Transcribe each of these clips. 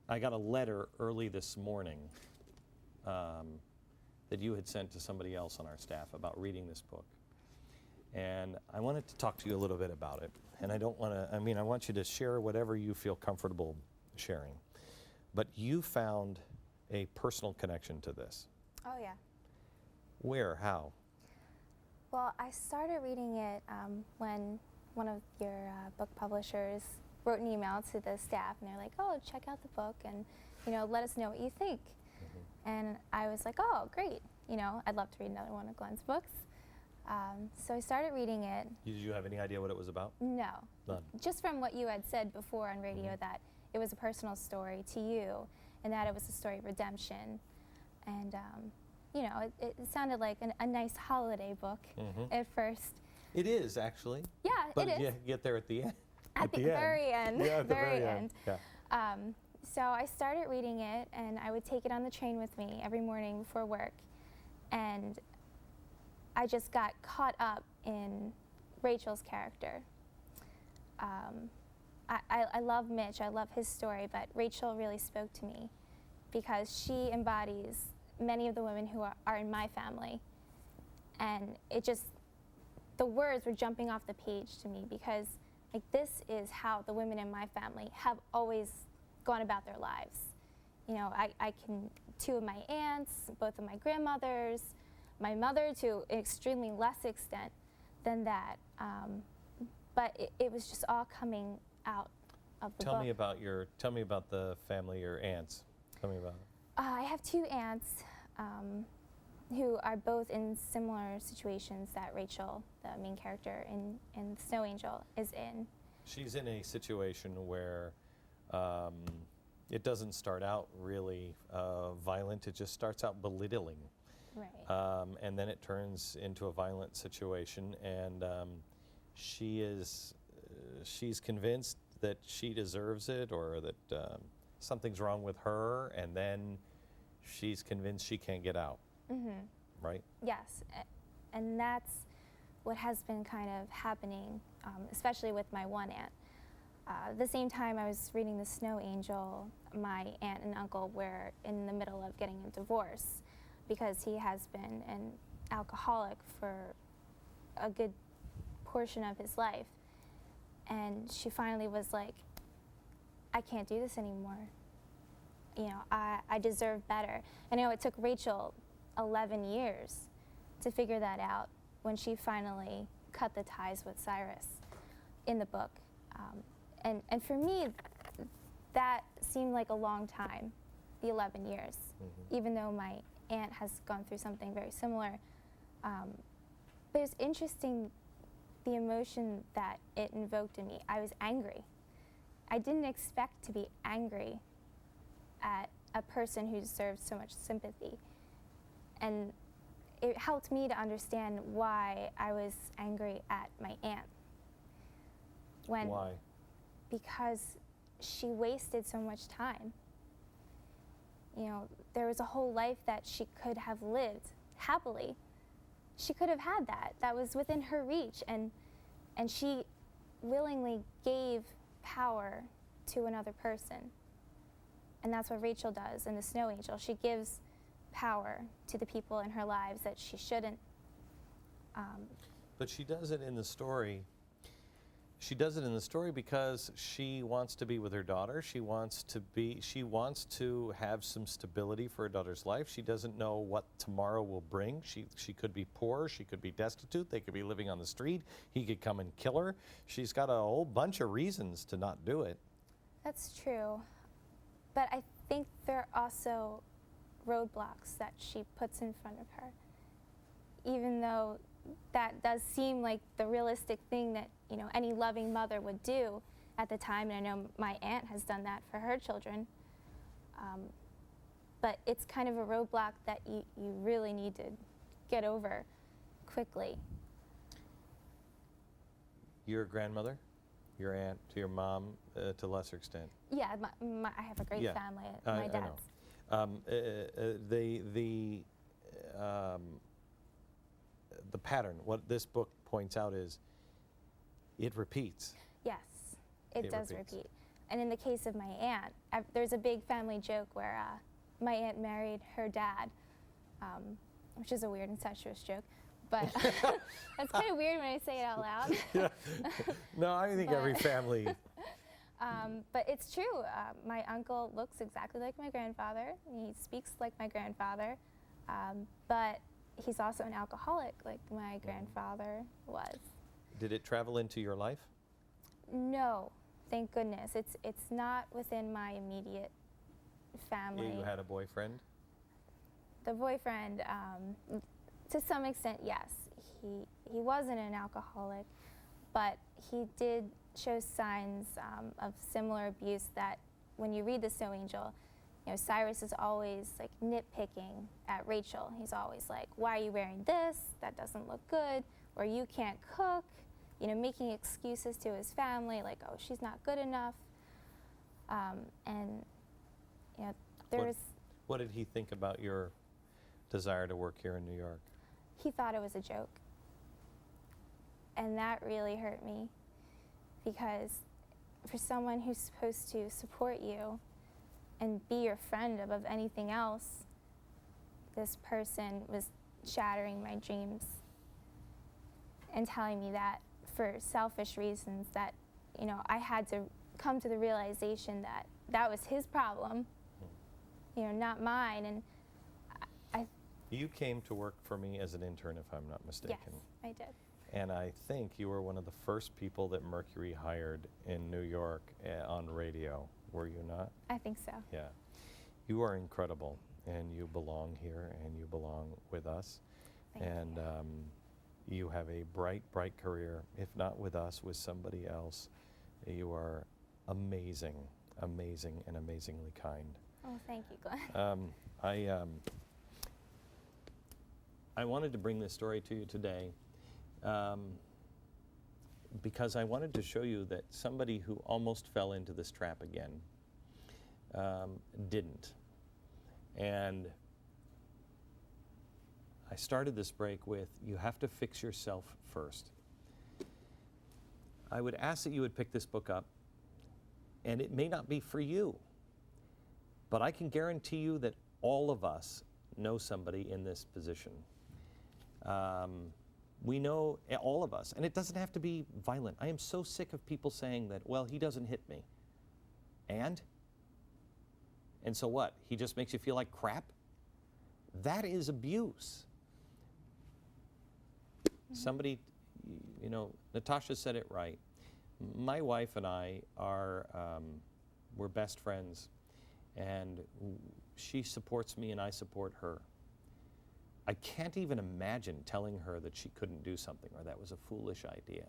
I got a letter early this morning that you had sent to somebody else on our staff about reading this book. And I wanted to talk to you a little bit about it. And I don't want to, I mean, I want you to share whatever you feel comfortable sharing. But you found a personal connection to this. Oh, yeah. Where? How? Well, I started reading it when one of your book publishers wrote an email to the staff, and they're like, oh, check out the book and, let us know what you think. And I was like, oh, great. I'd love to read another one of Glenn's books. So I started reading it. Did you have any idea what it was about? No. None. Just from what you had said before on radio, that it was a personal story to you, and that it was a story of redemption. And, it sounded like a nice holiday book at first. It is, actually. Yeah, but it is. you get there at the end. At the very end. Yeah, at the very end. Yeah. So I started reading it, and I would take it on the train with me every morning before work. And I just got caught up in Rachel's character. I love Mitch, I love his story, but Rachel really spoke to me because she embodies many of the women who are in my family. And the words were jumping off the page to me because this is how the women in my family have always gone about their lives. Two of my aunts, both of my grandmothers, my mother to an extremely less extent than that. But it was just all coming out of the book. Tell me about the family, your aunts. Tell me about it. I have two aunts who are both in similar situations that Rachel, the main character in Snow Angel, is in. She's in a situation where it doesn't start out really violent. It just starts out belittling. Right. And then it turns into a violent situation, and she's convinced that she deserves it, or that something's wrong with her, and then she's convinced she can't get out. Right? Yes, and that's what has been kind of happening, especially with my one aunt. At the same time I was reading The Snow Angel, my aunt and uncle were in the middle of getting a divorce because he has been an alcoholic for a good portion of his life. And she finally was like, I can't do this anymore. I deserve better. I know it took Rachel 11 years to figure that out when she finally cut the ties with Cyrus in the book. And for me, that seemed like a long time, the 11 years, even though my aunt has gone through something very similar. But it was interesting, the emotion that it invoked in me. I was angry. I didn't expect to be angry at a person who deserves so much sympathy. And it helped me to understand why I was angry at my aunt. Why? Because she wasted so much time. There was a whole life that she could have lived happily. She could have had that. That was within her reach. And she willingly gave power to another person. And that's what Rachel does in The Snow Angel. She gives power to the people in her lives that she shouldn't. But she does it in the story. She does it in the story because she wants to be with her daughter. She wants to have some stability for her daughter's life. She doesn't know what tomorrow will bring. She could be poor. She could be destitute. They could be living on the street. He could come and kill her. She's got a whole bunch of reasons to not do it. That's true. But I think there are also roadblocks that she puts in front of her. Even though that does seem like the realistic thing that any loving mother would do at the time, and I know my aunt has done that for her children. But it's kind of a roadblock that you really need to get over quickly. Your grandmother, your aunt, to your mom, to a lesser extent. Yeah, I have a great family. My dad's. The pattern, what this book points out is, it repeats. Yes, it does repeat. And in the case of my aunt, there's a big family joke where my aunt married her dad, which is a weird incestuous joke. But that's kind of weird when I say it out loud. Yeah. No, I think every family. But it's true. My uncle looks exactly like my grandfather. He speaks like my grandfather. But he's also an alcoholic, like my grandfather was. Did it travel into your life? No, thank goodness. It's not within my immediate family. You had a boyfriend? The boyfriend, to some extent, yes. He wasn't an alcoholic, but he did show signs of similar abuse that when you read The Snow Angel, you know, Cyrus is always like nitpicking at Rachel. He's always like, why are you wearing this? That doesn't look good. Or you can't cook. You know, making excuses to his family, like, oh, she's not good enough. And, you know, there's... What did he think about your desire to work here in New York? He thought it was a joke. And that really hurt me, because for someone who's supposed to support you and be your friend above anything else, this person was shattering my dreams and telling me that for selfish reasons, that, you know, I had to come to the realization that that was his problem, you know, not mine. And You came to work for me as an intern, if I'm not mistaken. Yes, I did. And I think you were one of the first people that Mercury hired in New York on radio, were you not? I think so. Yeah. You are incredible, and you belong here, and you belong with us. Thank you. You have a bright, bright career, if not with us, with somebody else. You are amazing, amazing, and amazingly kind. Oh, thank you, Glenn. I wanted to bring this story to you today because I wanted to show you that somebody who almost fell into this trap again didn't. And I started this break with, you have to fix yourself first. I would ask that you would pick this book up, and it may not be for you, but I can guarantee you that all of us know somebody in this position. We know, all of us, and it doesn't have to be violent. I am so sick of people saying that, well, he doesn't hit me. And so what? He just makes you feel like crap? That is abuse. Somebody, you know, Natasha said it right. My wife and I are, we're best friends, and she supports me and I support her. I can't even imagine telling her that she couldn't do something or that was a foolish idea.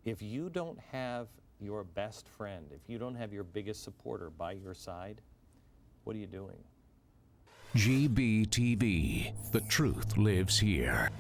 If you don't have your best friend, if you don't have your biggest supporter by your side, what are you doing? GBTV, the truth lives here.